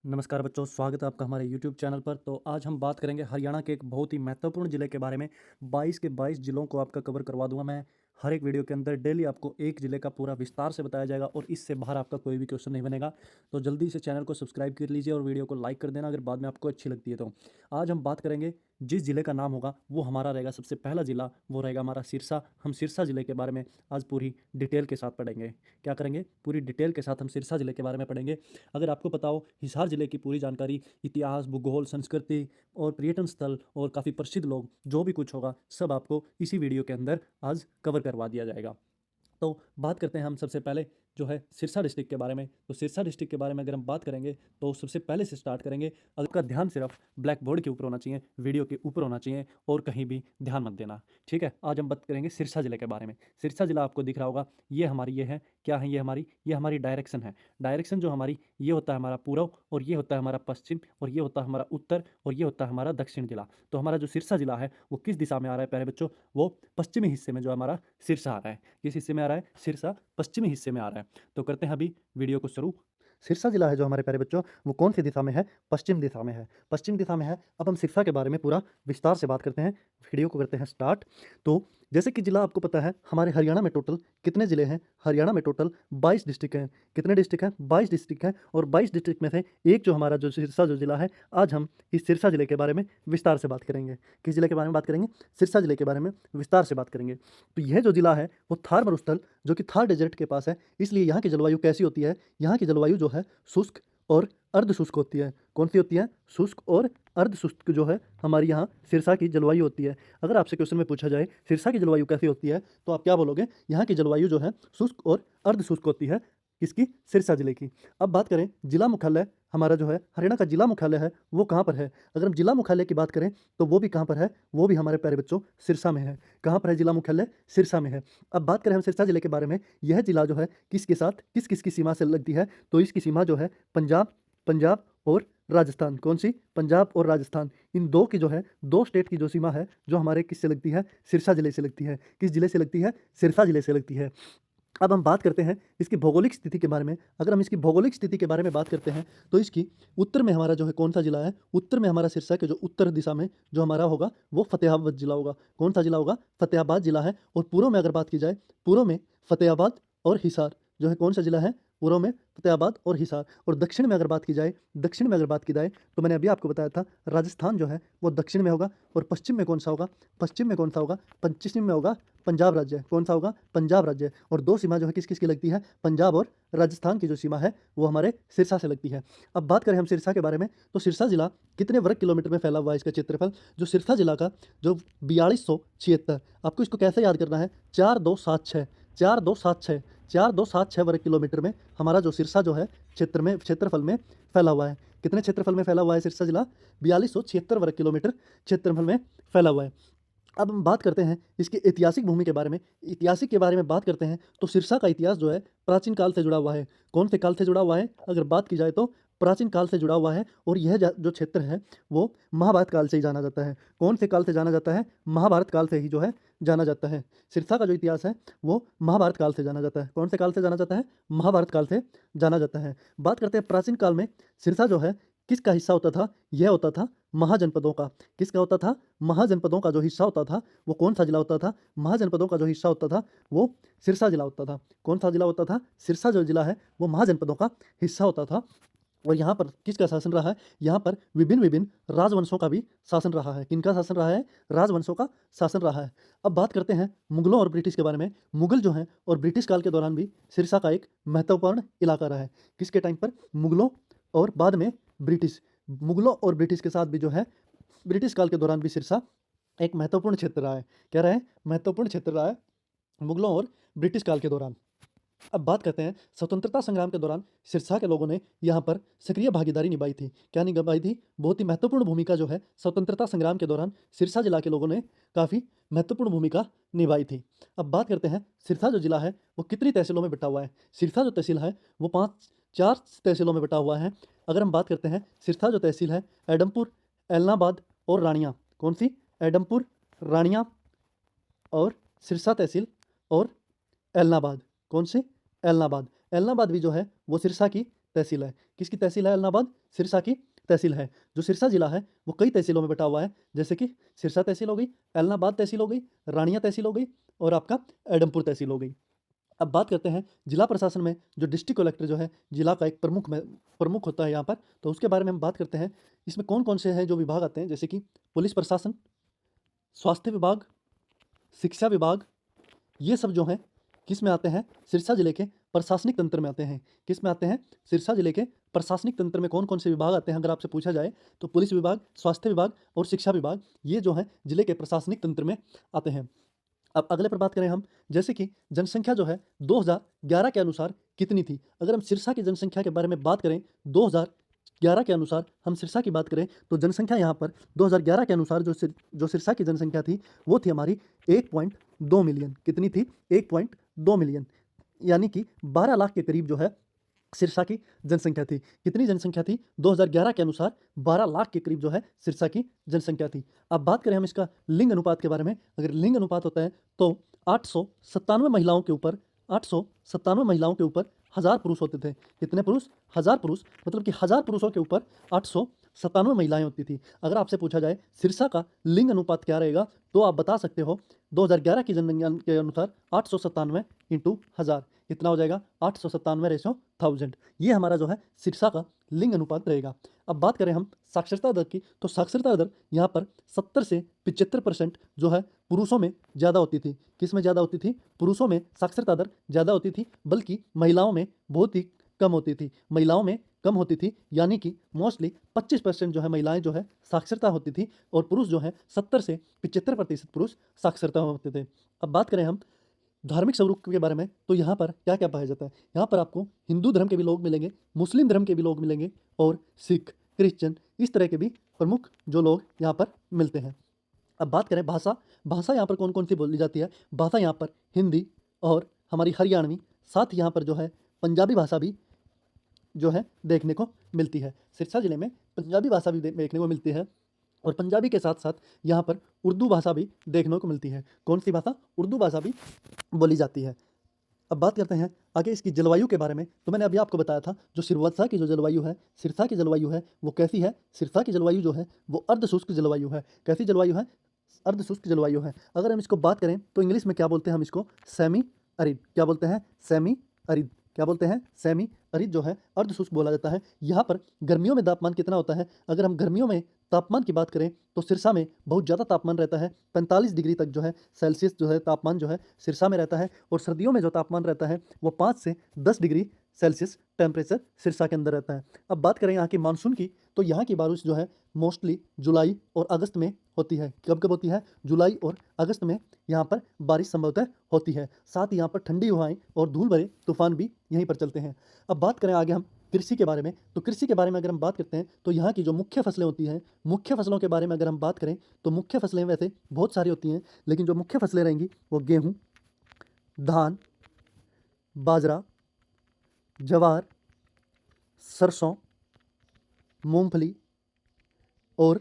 नमस्कार बच्चों, स्वागत है आपका हमारे YouTube चैनल पर। तो आज हम बात करेंगे हरियाणा के एक बहुत ही महत्वपूर्ण ज़िले के बारे में। 22 के 22 ज़िलों को आपका कवर करवा दूंगा मैं। हर एक वीडियो के अंदर डेली आपको एक ज़िले का पूरा विस्तार से बताया जाएगा और इससे बाहर आपका कोई भी क्वेश्चन नहीं बनेगा। तो जल्दी से चैनल को सब्सक्राइब कर लीजिए और वीडियो को लाइक कर देना अगर बाद में आपको अच्छी लगती है तो। आज हम बात करेंगे, जिस ज़िले का नाम होगा वो हमारा रहेगा सबसे पहला ज़िला, वो रहेगा हमारा सिरसा। हम सिरसा ज़िले के बारे में आज पूरी डिटेल के साथ पढ़ेंगे। क्या करेंगे? पूरी डिटेल के साथ हम सिरसा ज़िले के बारे में पढ़ेंगे। अगर आपको पता हो, हिसार ज़िले की पूरी जानकारी, इतिहास, भूगोल, संस्कृति और पर्यटन स्थल और काफ़ी प्रसिद्ध लोग, जो भी कुछ होगा सब आपको इसी वीडियो के अंदर आज कवर करवा दिया जाएगा। तो बात करते हैं हम सबसे पहले जो है सिरसा डिस्ट्रिक्ट के बारे में। तो सिरसा डिस्ट्रिक्ट के बारे में अगर हम बात करेंगे तो सबसे पहले से स्टार्ट करेंगे। आपका ध्यान सिर्फ ब्लैक बोर्ड के ऊपर होना चाहिए, वीडियो के ऊपर होना चाहिए और कहीं भी ध्यान मत देना। ठीक है, आज हम बात करेंगे सिरसा जिले के बारे में। सिरसा जिला आपको दिख रहा होगा, ये हमारी ये है, क्या है ये हमारी डायरेक्शन है। डायरेक्शन जो हमारी, ये होता है हमारा पूर्व और ये होता है हमारा पश्चिम और ये होता है हमारा उत्तर और ये होता है हमारा दक्षिण जिला। तो हमारा जो सिरसा जिला है वो किस दिशा में आ रहा है प्यारे बच्चों? वो पश्चिमी हिस्से में जो हमारा सिरसा आ रहा है। किस हिस्से में आ रहा है? सिरसा पश्चिमी हिस्से में आ रहा है। तो करते हैं अभी वीडियो को शुरू। सिरसा जिला है जो हमारे प्यारे बच्चों, वो कौन सी दिशा में है? पश्चिम दिशा में है। पश्चिम दिशा में है। अब हम सिरसा के बारे में पूरा विस्तार से बात करते हैं। वीडियो को करते हैं स्टार्ट। तो जैसे कि जिला आपको पता है, हमारे हरियाणा में टोटल कितने ज़िले हैं? हरियाणा में टोटल 22 डिस्ट्रिक्ट हैं। कितने डिस्ट्रिक्ट हैं? 22 डिस्ट्रिक्ट हैं। और 22 डिस्ट्रिक्ट में से एक जो हमारा जो सिरसा जो जिला है, आज हम इस सिरसा जिले के बारे में विस्तार से बात करेंगे। किस जिले के बारे में बात करेंगे? सिरसा जिले के बारे में विस्तार से बात करेंगे। तो यह जो जिला है वो थार मरुस्थल, जो कि थार डेजर्ट के पास है, इसलिए यहाँ की जलवायु कैसी होती है? यहाँ की जलवायु जो है शुष्क और अर्ध शुष्क होती है। कौन सी होती है? शुष्क और अर्ध शुष्क जो है हमारी यहाँ सिरसा की जलवायु होती है। अगर आपसे क्वेश्चन में पूछा जाए सिरसा की जलवायु कैसी होती है, तो आप क्या बोलोगे? यहाँ की जलवायु जो है शुष्क और अर्ध शुष्क होती है। किसकी? सिरसा जिले की। अब बात करें जिला मुख्यालय, हमारा जो है हरियाणा का जिला मुख्यालय है वो कहाँ पर है? अगर हम जिला मुख्यालय की बात करें तो वो भी कहाँ पर है? वो भी हमारे प्यारे बच्चों सिरसा में है। कहाँ पर है जिला मुख्यालय? सिरसा में है। अब बात करें हम सिरसा जिले के बारे में, यह जिला जो है किसके साथ, किस किस की सीमा से लगती है? तो इसकी सीमा जो है पंजाब, पंजाब और राजस्थान। कौन सी? पंजाब और राजस्थान। इन दो की जो है, दो स्टेट की जो सीमा है, जो हमारे किससे लगती है? सिरसा जिले से लगती है। किस जिले से लगती है? सिरसा जिले से लगती है। अब हम बात करते हैं इसकी भौगोलिक स्थिति के बारे में। अगर हम इसकी भौगोलिक स्थिति के बारे में बात करते हैं तो इसकी उत्तर में हमारा जो है कौन सा जिला है? उत्तर में हमारा सिरसा के जो उत्तर दिशा में जो हमारा होगा वो फतेहाबाद जिला होगा। कौन सा जिला होगा? फतेहाबाद जिला है। और पूर्व में अगर बात की जाए, पूर्व में फतेहाबाद और हिसार जो है कौन सा जिला है? पूर्व में फतेहाबाद और हिसार। और दक्षिण में अगर बात की जाए, दक्षिण में अगर बात की जाए तो मैंने अभी आपको बताया था राजस्थान जो है वो दक्षिण में होगा। और पश्चिम में कौन सा होगा? पश्चिम में कौन सा होगा? पश्चिम में होगा पंजाब राज्य। कौन सा होगा? पंजाब राज्य। और दो सीमा जो है किस किस की लगती है? पंजाब और राजस्थान की जो सीमा है वो हमारे सिरसा से लगती है। अब बात करें हम सिरसा के बारे में, तो सिरसा जिला कितने वर्ग किलोमीटर में फैला हुआ है? इसका क्षेत्रफल जो सिरसा जिला का जो 4276, आपको इसको कैसे याद करना है? 4276, 4276, 4276 वर्ग किलोमीटर में हमारा जो सिरसा जो है क्षेत्रफल में फैला हुआ है। कितने क्षेत्रफल में फैला हुआ है सिरसा जिला? 4276 वर्ग किलोमीटर क्षेत्रफल में फैला हुआ है। अब हम बात करते हैं इसकी ऐतिहासिक भूमि के बारे में। ऐतिहासिक के बारे में बात करते हैं तो सिरसा का इतिहास जो है प्राचीन काल से जुड़ा हुआ है। कौन से काल से जुड़ा हुआ है? अगर बात की जाए तो प्राचीन काल से जुड़ा हुआ है। और यह जो क्षेत्र है वो महाभारत काल से ही जाना जाता है। कौन से काल से जाना जाता है? महाभारत काल से ही जो है जाना जाता है। सिरसा का जो इतिहास है वो महाभारत काल से जाना जाता है। कौन से काल से जाना जाता है? महाभारत काल से जाना जाता है। बात करते हैं प्राचीन काल में सिरसा जो है किसका हिस्सा होता था? यह होता था महाजनपदों का। किसका होता था? महाजनपदों का जो हिस्सा होता था वो कौन सा जिला होता था? महाजनपदों का जो हिस्सा होता था वो सिरसा जिला होता था। कौन सा जिला होता था? सिरसा जो जिला है वो महाजनपदों का हिस्सा होता था। और यहाँ पर किसका शासन रहा है? यहाँ पर विभिन्न विभिन्न राजवंशों का भी शासन रहा है। किनका शासन रहा है? राजवंशों का शासन रहा है। अब बात करते हैं मुगलों और ब्रिटिश के बारे में। मुगल जो हैं और ब्रिटिश काल के दौरान भी सिरसा का एक महत्वपूर्ण इलाका रहा है। किसके टाइम पर? मुगलों और बाद में ब्रिटिश। मुगलों और ब्रिटिश के साथ भी जो है ब्रिटिश काल के दौरान भी सिरसा एक महत्वपूर्ण क्षेत्र रहा है। क्या रहा है? महत्वपूर्ण क्षेत्र रहा है मुगलों और ब्रिटिश काल के दौरान। अब बात करते हैं स्वतंत्रता संग्राम के दौरान सिरसा के लोगों ने यहाँ पर सक्रिय भागीदारी निभाई थी। क्या निभाई थी? बहुत ही महत्वपूर्ण भूमिका जो है स्वतंत्रता संग्राम के दौरान सिरसा जिला के लोगों ने काफ़ी महत्वपूर्ण भूमिका निभाई थी। अब बात करते हैं सिरसा जो जिला है वो कितनी तहसीलों में बटा हुआ है? सिरसा जो तहसील है वो चार तहसीलों में बटा हुआ है। अगर हम बात करते हैं सिरसा जो तहसील है, एडमपुर, एलनाबाद और रानिया। कौन सी? एडमपुर, रानिया और सिरसा तहसील और एलनाबाद। कौन सी? एलनाबाद। एलनाबाद भी जो है वो सिरसा की तहसील है। किसकी तहसील है ऐलनाबाद? सिरसा की तहसील है। जो सिरसा जिला है वो कई तहसीलों में बटा हुआ है, जैसे कि सिरसा तहसील हो गई, ऐलनाबाद तहसील हो गई, रानिया तहसील हो गई और आपका एडमपुर तहसील हो गई। अब बात करते हैं जिला प्रशासन में जो डिस्ट्रिक्ट कलेक्टर जो है जिला का एक प्रमुख होता है यहाँ पर, तो उसके बारे में हम बात करते हैं। इसमें कौन कौन से हैं जो विभाग आते हैं, जैसे कि पुलिस प्रशासन, स्वास्थ्य विभाग, शिक्षा विभाग, ये सब जो हैं किस में आते हैं? सिरसा जिले के प्रशासनिक तंत्र में आते हैं। किस में आते हैं? सिरसा जिले के प्रशासनिक तंत्र में कौन कौन से विभाग आते हैं अगर आपसे पूछा जाए तो पुलिस विभाग, स्वास्थ्य विभाग और शिक्षा विभाग, ये जो हैं जिले के प्रशासनिक तंत्र में आते हैं। अब अगले पर बात करें हम, जैसे कि जनसंख्या जो है 2011 के अनुसार कितनी थी? अगर हम सिरसा की जनसंख्या के बारे में बात करें 2011 के अनुसार हम सिरसा की बात करें तो जनसंख्या यहाँ पर 2011 के अनुसार जो सिरसा की जनसंख्या थी वो थी हमारी 1.2 मिलियन। कितनी थी? 1.2 मिलियन, यानी कि 12 लाख के करीब जो है सिरसा की जनसंख्या थी। कितनी जनसंख्या थी? 2011 के अनुसार 12 लाख के करीब जो है सिरसा की जनसंख्या थी। अब बात करें हम इसका लिंग अनुपात के बारे में, अगर लिंग अनुपात होता है तो 897 महिलाओं के ऊपर 1000 पुरुष होते थे। कितने पुरुष? 1000 पुरुष, मतलब कि 1000 पुरुषों के ऊपर 897 महिलाएं होती थी। अगर आपसे पूछा जाए सिरसा का लिंग अनुपात क्या रहेगा तो आप बता सकते हो 2011 की जनगणना के अनुसार 897 इंटू 1000 कितना हो जाएगा? 897/1000। ये हमारा जो है सिरसा का लिंग अनुपात रहेगा। अब बात करें हम साक्षरता दर की, तो साक्षरता दर यहाँ पर 70 से 75% जो है पुरुषों में ज़्यादा होती थी। किस में ज़्यादा होती थी? पुरुषों में साक्षरता दर ज़्यादा होती थी, बल्कि महिलाओं में बहुत ही कम होती थी। महिलाओं में कम होती थी, यानी कि मोस्टली 25% जो है महिलाएं जो है साक्षरता होती थी और पुरुष जो है 70 से 75% पुरुष साक्षरता होते थे। अब बात करें हम धार्मिक स्वरूप के बारे में, तो यहाँ पर क्या क्या पाया जाता है? यहाँ पर आपको हिंदू धर्म के भी लोग मिलेंगे, मुस्लिम धर्म के भी लोग मिलेंगे और सिख, क्रिश्चियन, इस तरह के भी प्रमुख जो लोग यहाँ पर मिलते हैं। अब बात करें भाषा, भाषा यहाँ पर कौन कौन सी बोली जाती है? भाषा यहाँ पर हिंदी और हमारी हरियाणवी, साथ ही यहाँ पर जो है पंजाबी भाषा भी जो है देखने को मिलती है। सिरसा जिले में पंजाबी भाषा भी देखने को मिलती है और पंजाबी के साथ साथ यहाँ पर उर्दू भाषा भी देखने को मिलती है। कौन सी भाषा? उर्दू भाषा भी बोली जाती है। अब बात करते हैं आगे इसकी जलवायु के बारे में, तो मैंने अभी आपको बताया था जो सिरसा की जो जलवायु है, सिरसा की जलवायु है वो कैसी है? सिरसा की जलवायु जो है वो अर्धशुष्क जलवायु है। कैसी जलवायु है? अर्धशुष्क जलवायु है। अगर हम इसको बात करें तो इंग्लिश में क्या बोलते हैं हम इसको? Semi arid. क्या बोलते हैं? Semi arid. क्या बोलते हैं? सेमी अरिड जो है अर्धशुष्क बोला जाता है। यहाँ पर गर्मियों में तापमान कितना होता है? अगर हम गर्मियों में तापमान की बात करें तो सिरसा में बहुत ज़्यादा तापमान रहता है, 45 डिग्री तक जो है सेल्सियस जो है तापमान जो है सिरसा में रहता है। और सर्दियों में जो तापमान रहता है वो 5 से 10 डिग्री सेल्सियस टेम्परेचर सिरसा के अंदर रहता है। अब बात करें यहाँ की मानसून की, तो यहाँ की बारिश जो है मोस्टली जुलाई और अगस्त में होती है। कब कब होती है? जुलाई और अगस्त में यहाँ पर बारिश संभवतः होती है। साथ ही यहाँ पर ठंडी हवाएं और धूल भरे तूफान भी यहीं पर चलते हैं। अब बात करें आगे हम कृषि के बारे में, तो कृषि के बारे में अगर हम बात करते हैं तो यहाँ की जो मुख्य फसलें होती हैं, मुख्य फसलों के बारे में अगर हम बात करें तो मुख्य फसलें वैसे बहुत सारी होती हैं, लेकिन जो मुख्य फसलें रहेंगी वो गेहूँ, धान, बाजरा, ज्वार, सरसों, मूंगफली और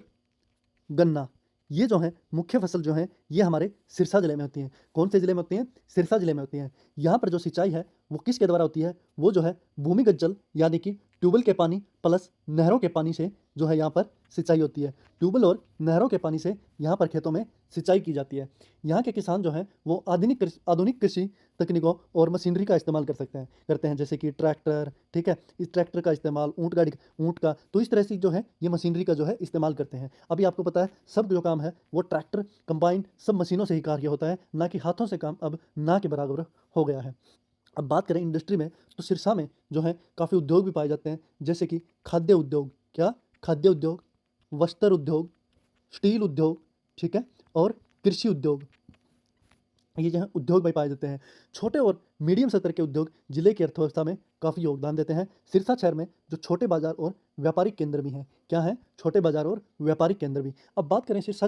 गन्ना, ये जो हैं मुख्य फसल जो हैं ये हमारे सिरसा जिले में होती हैं। कौन से जिले में होती हैं? सिरसा जिले में होती हैं। यहाँ पर जो सिंचाई है वो किसके द्वारा होती है? वो जो है भूमिगत जल यानी कि ट्यूबवेल के पानी प्लस नहरों के पानी से जो है यहाँ पर सिंचाई होती है। ट्यूबवेल और नहरों के पानी से यहाँ पर खेतों में सिंचाई की जाती है। यहाँ के किसान जो हैं वो आधुनिक कृषि तकनीकों और मशीनरी का इस्तेमाल करते हैं, जैसे कि ट्रैक्टर, ठीक है, इस ट्रैक्टर का इस्तेमाल, ऊँट का, तो इस तरह से जो है ये मशीनरी का जो है इस्तेमाल करते हैं। अभी आपको पता है सब जो काम है वो ट्रैक्टर कंबाइन सब मशीनों से ही कार्य होता है, ना कि हाथों से काम अब ना के बराबर हो गया है। अब बात करें इंडस्ट्री में, तो सिरसा में जो है काफ़ी उद्योग भी पाए जाते हैं, जैसे कि खाद्य उद्योग, क्या? खाद्य उद्योग, वस्त्र उद्योग, स्टील उद्योग, ठीक है, और कृषि उद्योग, ये जो है उद्योग में पाए जाते हैं। छोटे और मीडियम स्तर के उद्योग जिले की अर्थव्यवस्था में काफ़ी योगदान देते हैं। सिरसा शहर में जो छोटे बाजार और व्यापारिक केंद्र भी हैं, क्या हैं? छोटे बाजार और व्यापारिक केंद्र भी। अब बात करें सिरसा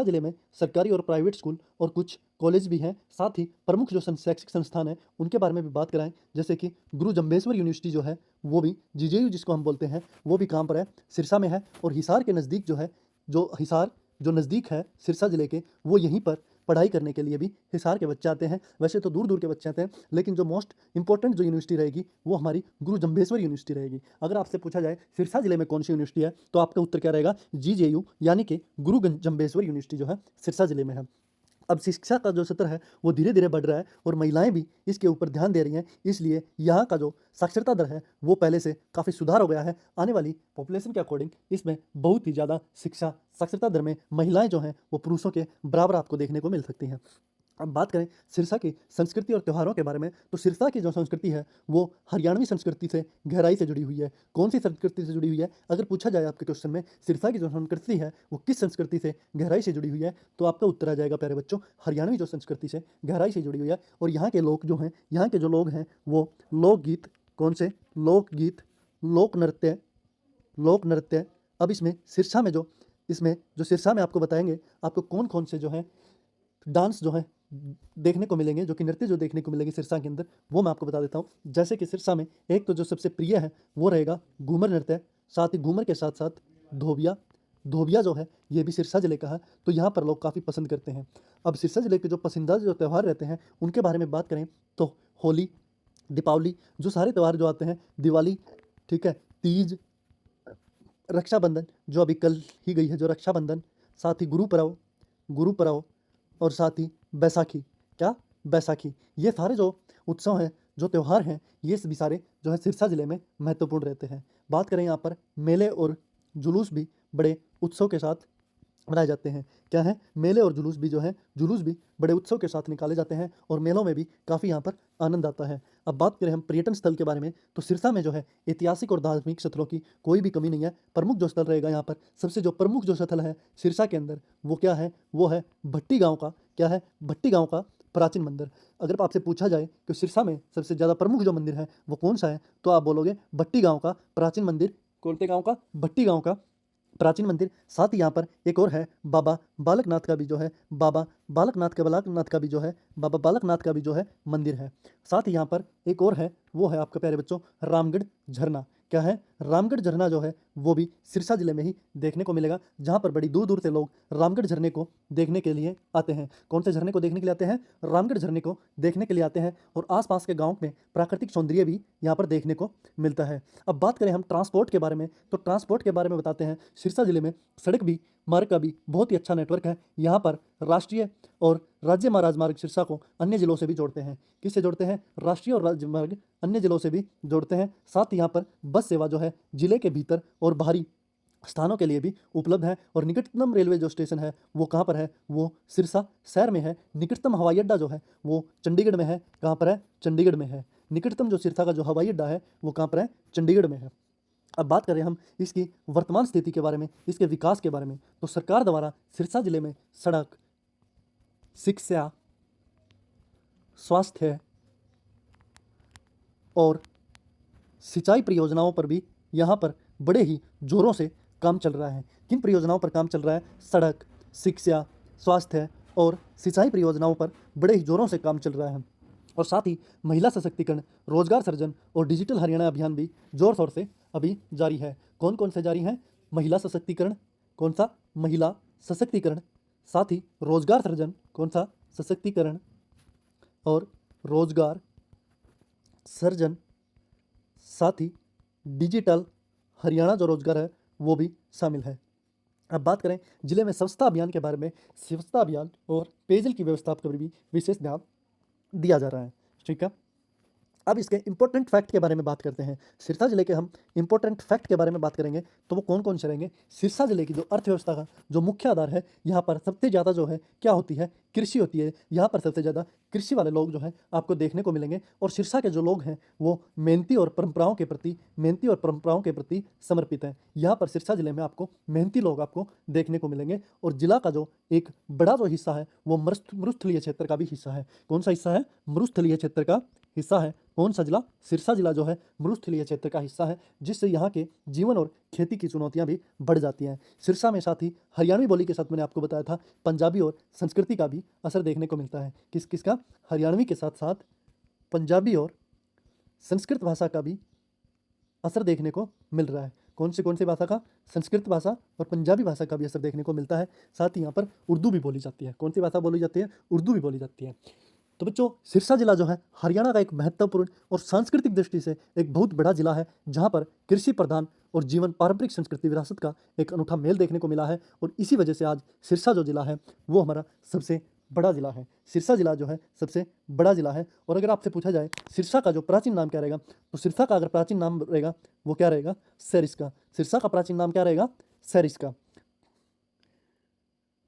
जिले में सरकारी और प्राइवेट स्कूल और कुछ कॉलेज भी हैं। साथ ही प्रमुख जो शैक्षिक संस्थान हैं उनके बारे में भी बात कराएं, जैसे कि गुरु जम्बेश्वर यूनिवर्सिटी जो है वो भी GJU जिसको हम बोलते हैं वो भी कहाँ पर है? सिरसा में है। और हिसार के नज़दीक जो है, हिसार जो नज़दीक है सिरसा जिले के, वो यहीं पर पढ़ाई करने के लिए भी हिसार के बच्चे आते हैं। वैसे तो दूर दूर के बच्चे आते हैं, लेकिन जो मोस्ट इंपॉर्टेंट जो यूनिवर्सिटी रहेगी वो हमारी गुरु जम्भेश्वर यूनिवर्सिटी रहेगी। अगर आपसे पूछा जाए सिरसा जिले में कौन सी यूनिवर्सिटी है, तो आपका उत्तर क्या रहेगा? GJU यानी कि गुरु जम्भेश्वर यूनिवर्सिटी जो है सिरसा जिले में है। अब शिक्षा का जो स्तर है वो धीरे धीरे बढ़ रहा है और महिलाएं भी इसके ऊपर ध्यान दे रही हैं, इसलिए यहाँ का जो साक्षरता दर है वो पहले से काफ़ी सुधार हो गया है। आने वाली पॉपुलेशन के अकॉर्डिंग इसमें बहुत ही ज़्यादा शिक्षा साक्षरता दर में महिलाएं जो हैं वो पुरुषों के बराबर आपको देखने को मिल सकती हैं। अब बात करें सिरसा की संस्कृति और त्योहारों के बारे में, तो सिरसा की जो संस्कृति है वो हरियाणवी संस्कृति से गहराई से जुड़ी हुई है। कौन सी संस्कृति से जुड़ी हुई है? अगर पूछा जाए आपके क्वेश्चन में सिरसा की जो संस्कृति है वो किस संस्कृति से गहराई से जुड़ी हुई है, तो आपका उत्तर आ जाएगा प्यारे बच्चों, हरियाणवी जो संस्कृति से गहराई से जुड़ी हुई है। और यहाँ के लोग जो हैं, यहाँ के जो लोग हैं वो लोकगीत, कौन से लोकगीत, लोक नृत्य। अब इसमें सिरसा में जो सिरसा में आपको बताएंगे आपको कौन कौन से जो है डांस जो है देखने को मिलेंगे, जो कि नृत्य जो देखने को मिलेंगे सिरसा के अंदर, वो मैं आपको बता देता हूँ। जैसे कि सिरसा में एक तो जो सबसे प्रिय है वो रहेगा घूमर नृत्य, साथ ही घूमर के साथ साथ धोबिया। धोबिया जो है ये भी सिरसा जिले का है, तो यहाँ पर लोग काफ़ी पसंद करते हैं। अब सिरसा जिले के जो पसंदीदा जो त्यौहार रहते हैं उनके बारे में बात करें तो होली, दीपावली, जो सारे त्यौहार जो आते हैं, दिवाली, ठीक है, तीज, रक्षाबंधन जो अभी कल ही गई है जो रक्षाबंधन, साथ ही गुरु पर्व और साथ ही बैसाखी। क्या? बैसाखी। ये सारे जो उत्सव हैं, जो त्यौहार हैं, ये सभी सारे जो है सिरसा जिले में महत्वपूर्ण रहते हैं। बात करें यहाँ पर मेले और जुलूस भी बड़े उत्सव के साथ मनाए जाते हैं। क्या है? मेले और जुलूस भी बड़े उत्सव के साथ निकाले जाते हैं और मेलों में भी काफ़ी यहाँ पर आनंद आता है। अब बात करें हम पर्यटन स्थल के बारे में, तो सिरसा में जो है ऐतिहासिक और धार्मिक स्थलों की कोई भी कमी नहीं है। प्रमुख जो स्थल रहेगा यहाँ पर, सबसे जो प्रमुख जो स्थल है सिरसा के अंदर वो क्या है? वो है भट्टी गाँव का। क्या है? भट्टी गाँव का प्राचीन मंदिर। अगर आपसे पूछा जाए कि सिरसा में सबसे ज़्यादा प्रमुख जो मंदिर है वो कौन सा है, तो आप बोलोगे भट्टी गाँव का प्राचीन मंदिर। कौन से गाँव का? भट्टी गाँव का प्राचीन मंदिर। साथ ही यहाँ पर एक और है बाबा बालकनाथ का भी जो है मंदिर है। साथ ही यहाँ पर एक और है, वो है आपका प्यारे बच्चों रामगढ़ झरना। क्या है? रामगढ़ झरना जो है वो भी सिरसा जिले में ही देखने को मिलेगा, जहाँ पर बड़ी दूर दूर से लोग रामगढ़ झरने को देखने के लिए आते हैं। कौन से झरने को देखने के लिए आते हैं? रामगढ़ झरने को देखने के लिए आते हैं। और आसपास के गाँव में प्राकृतिक सौंदर्य भी यहाँ पर देखने को मिलता है। अब बात करें हम ट्रांसपोर्ट के बारे में, तो ट्रांसपोर्ट के बारे में बताते हैं। सिरसा जिले में सड़क भी मार्ग का भी बहुत ही अच्छा नेटवर्क है। यहाँ पर राष्ट्रीय और राज्य राजमार्ग सिरसा को अन्य जिलों से भी जोड़ते हैं। किससे जोड़ते हैं? राष्ट्रीय और राज्य मार्ग अन्य जिलों से भी जोड़ते हैं। साथ ही यहाँ पर बस सेवा जो है जिले के भीतर और बाहरी स्थानों के लिए भी उपलब्ध है। और निकटतम रेलवे जो स्टेशन है वो कहाँ पर है? वो सिरसा शहर में है। निकटतम हवाई अड्डा जो है वो चंडीगढ़ में है। कहाँ पर है? चंडीगढ़ में है। निकटतम जो सिरसा का जो हवाई अड्डा है वो कहाँ पर है? चंडीगढ़ में है। अब बात करें हम इसकी वर्तमान स्थिति के बारे में, इसके विकास के बारे में, तो सरकार द्वारा सिरसा जिले में सड़क, शिक्षा, स्वास्थ्य और सिंचाई परियोजनाओं पर भी यहाँ पर बड़े ही जोरों से काम चल रहा है। किन परियोजनाओं पर काम चल रहा है? सड़क, शिक्षा, स्वास्थ्य और सिंचाई परियोजनाओं पर बड़े ही जोरों से काम चल रहा है। और साथ ही महिला सशक्तिकरण, रोजगार सृजन और डिजिटल हरियाणा अभियान भी जोर शोर से अभी जारी है। कौन कौन से जारी हैं? महिला सशक्तिकरण, कौन सा? महिला सशक्तिकरण। साथ ही रोजगार सृजन, कौन सा? सशक्तिकरण और रोजगार सृजन। साथ ही डिजिटल हरियाणा जो रोजगार है वो भी शामिल है। अब बात करें जिले में स्वच्छता अभियान के बारे में, स्वच्छता अभियान और पेयजल की व्यवस्था पर भी विशेष ध्यान दिया जा रहा है। ठीक है, अब इसके इंपॉर्टेंट फैक्ट के बारे में बात करते हैं। सिरसा जिले के हम इंपॉर्टेंट फैक्ट के बारे में बात करेंगे तो वो कौन कौन से रहेंगे? सिरसा जिले की जो अर्थव्यवस्था का जो मुख्य आधार है, यहाँ पर सबसे ज़्यादा जो है क्या होती है? कृषि होती है। यहाँ पर सबसे ज़्यादा कृषि वाले लोग जो हैं आपको देखने को मिलेंगे। और सिरसा के जो लोग हैं वो मेहनती और परंपराओं के प्रति समर्पित हैं। यहाँ पर सिरसा जिले में आपको मेहनती लोग आपको देखने को मिलेंगे। और जिला का जो एक बड़ा जो हिस्सा है वो मरुस्थलीय क्षेत्र का भी हिस्सा है। कौन सा हिस्सा है? मरुस्थलीय क्षेत्र का हिस्सा है। कौन सा जिला? सिरसा जिला जो है मरुस्थलीय क्षेत्र का हिस्सा है, जिससे यहाँ के जीवन और खेती की चुनौतियाँ भी बढ़ जाती हैं। सिरसा में साथ ही हरियाणवी बोली के साथ मैंने आपको बताया था पंजाबी और संस्कृति का भी असर देखने को मिलता है। किसका? हरियाणवी के साथ साथ पंजाबी और संस्कृत भाषा का भी असर देखने को मिल रहा है। कौन सी भाषा का? संस्कृत भाषा और पंजाबी भाषा का भी असर देखने को मिलता है। साथ ही यहाँ पर उर्दू भी बोली जाती है। कौन सी भाषा बोली जाती है? उर्दू भी बोली जाती है। तो बच्चों, सिरसा जिला जो है हरियाणा का एक महत्वपूर्ण और सांस्कृतिक दृष्टि से एक बहुत बड़ा जिला है, जहाँ पर कृषि प्रधान और जीवन पारंपरिक संस्कृति विरासत का एक अनूठा मेल देखने को मिला है। और इसी वजह से आज सिरसा जो जिला है वो हमारा सबसे बड़ा जिला है। सिरसा जिला जो है सबसे बड़ा जिला है। और अगर आपसे पूछा जाए सिरसा का जो प्राचीन नाम क्या रहेगा, तो सिरसा का अगर प्राचीन नाम रहेगा वो क्या रहेगा? सरिस्का। सिरसा का प्राचीन नाम क्या रहेगा? सरिस्का।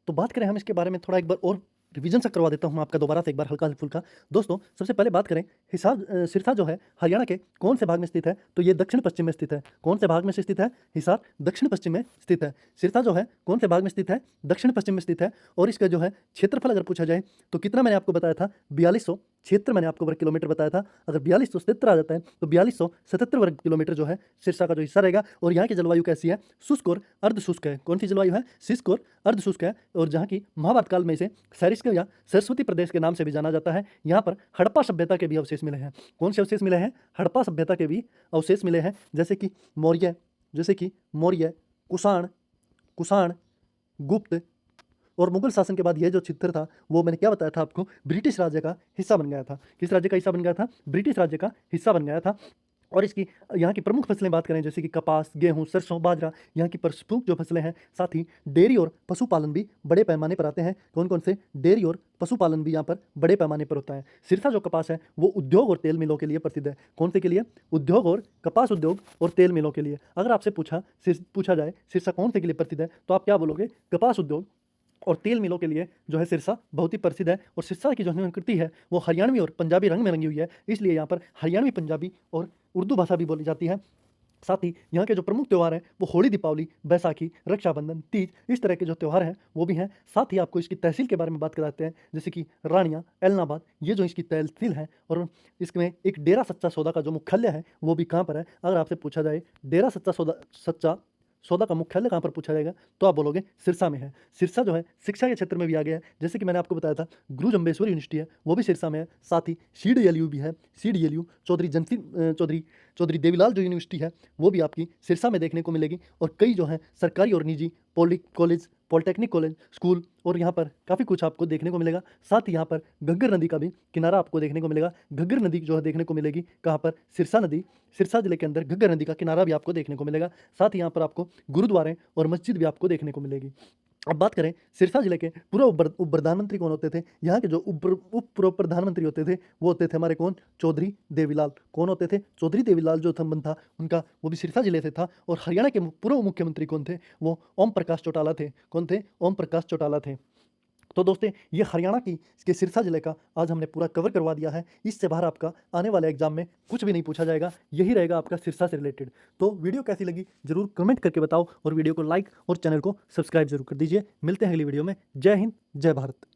तो बात करें हम इसके बारे में थोड़ा एक बार और रिवीजन सा करवा देता हूँ आपका दोबारा से एक बार हल्का फुल्का। दोस्तों, सबसे पहले बात करें सिरसा जो है हरियाणा के कौन से भाग में स्थित है? तो ये दक्षिण पश्चिम में स्थित है। कौन से भाग में स्थित है? हिसार दक्षिण पश्चिम में स्थित है। सिरसा जो है कौन से भाग में स्थित है? दक्षिण पश्चिम में स्थित है। और इसका जो है क्षेत्रफल अगर पूछा जाए तो कितना मैंने आपको बताया था? 4276 मैंने आपको वर्ग किलोमीटर बताया था। अगर 4277 आ जाता है तो 4277 वर्ग किलोमीटर जो है सिरसा का जो हिस्सा रहेगा। और यहाँ की जलवायु कैसी है? शुष्क और अर्ध शुष्क है। कौन सी जलवायु है? शुष्क और अर्ध शुष्क है। और जहाँ की महाभारत काल में इसे सरिस्का या सरस्वती प्रदेश के नाम से भी जाना जाता है। यहाँ पर हड़प्पा सभ्यता के भी अवशेष मिले हैं। कौन से अवशेष मिले हैं? हड़प्पा सभ्यता के भी अवशेष मिले हैं, जैसे कि मौर्य, कुषाण, गुप्त और मुगल शासन के बाद यह जो क्षेत्र था वो मैंने क्या बताया था आपको? ब्रिटिश राज्य का हिस्सा बन गया था। किस राज्य का हिस्सा बन गया था? ब्रिटिश राज्य का हिस्सा बन गया था। और इसकी यहाँ की प्रमुख फसलें बात करें, जैसे कि कपास, गेहूं, सरसों, बाजरा, यहाँ की प्रमुख जो फसलें हैं। साथ ही डेयरी और पशुपालन भी बड़े पैमाने पर आते हैं। कौन कौन से? डेयरी और पशुपालन भी यहाँ पर बड़े पैमाने पर होता है। सिरसा जो कपास है वो उद्योग और तेल मिलों के लिए प्रसिद्ध है। कौन से के लिए? उद्योग और कपास उद्योग और तेल मिलों के लिए। अगर आपसे पूछा जाए सिरसा कौन से के लिए प्रसिद्ध है, तो आप क्या बोलोगे? कपास उद्योग और तेल मिलों के लिए जो है सिरसा बहुत ही प्रसिद्ध है। और सिरसा की जो संस्कृति है वो हरियाणवी और पंजाबी रंग में रंगी हुई है, इसलिए यहाँ पर हरियाणवी, पंजाबी और उर्दू भाषा भी बोली जाती है। साथ ही यहाँ के जो प्रमुख त्यौहार हैं वो होली, दीपावली, बैसाखी, रक्षाबंधन, तीज, इस तरह के जो त्यौहार हैं वो भी हैं। साथ ही आपको इसकी तहसील के बारे में बात कराते हैं, जैसे कि रानिया, एलनाबाद, ये जो इसकी तहसील है। और इसमें एक डेरा सच्चा सौदा का जो मुख्यालय है वो भी कहाँ पर है? अगर आपसे पूछा जाए डेरा सच्चा सौदा का मुख्यालय कहाँ पर पूछा जाएगा, तो आप बोलोगे सिरसा में है। सिरसा जो है शिक्षा के क्षेत्र में भी आ गया है, जैसे कि मैंने आपको बताया था गुरु जम्बेश्वर यूनिवर्सिटी है वो भी सिरसा में है। साथ ही CDLU भी है। CDLU चौधरी देवीलाल जो यूनिवर्सिटी है वो भी आपकी सिरसा में देखने को मिलेगी। और कई जो है सरकारी और निजी पॉलिटेक्निक कॉलेज, स्कूल, और यहाँ पर काफ़ी कुछ आपको देखने को मिलेगा। साथ ही यहाँ पर घग्गर नदी का भी किनारा आपको देखने को मिलेगा। घग्गर नदी जो है देखने को मिलेगी कहाँ पर? सिरसा जिले के अंदर घग्गर नदी का किनारा भी आपको देखने को मिलेगा। साथ ही यहाँ पर आपको गुरुद्वारे और मस्जिद भी आपको देखने को मिलेगी। अब बात करें सिरसा जिले के पूर्व उप प्रधानमंत्री कौन होते थे? यहाँ के जो उप प्रधानमंत्री होते थे वो होते थे हमारे कौन? चौधरी देवीलाल। कौन होते थे? चौधरी देवीलाल जो संबंध था उनका वो भी सिरसा जिले से था। और हरियाणा के पूर्व मुख्यमंत्री कौन थे? वो ओम प्रकाश चौटाला थे। कौन थे? ओम प्रकाश चौटाला थे। तो दोस्तों, ये हरियाणा की इसके सिरसा जिले का आज हमने पूरा कवर करवा दिया है। इससे बाहर आपका आने वाले एग्जाम में कुछ भी नहीं पूछा जाएगा, यही रहेगा आपका सिरसा से रिलेटेड। तो वीडियो कैसी लगी जरूर कमेंट करके बताओ, और वीडियो को लाइक और चैनल को सब्सक्राइब जरूर कर दीजिए। मिलते हैं अगली वीडियो में। जय हिंद, जय भारत।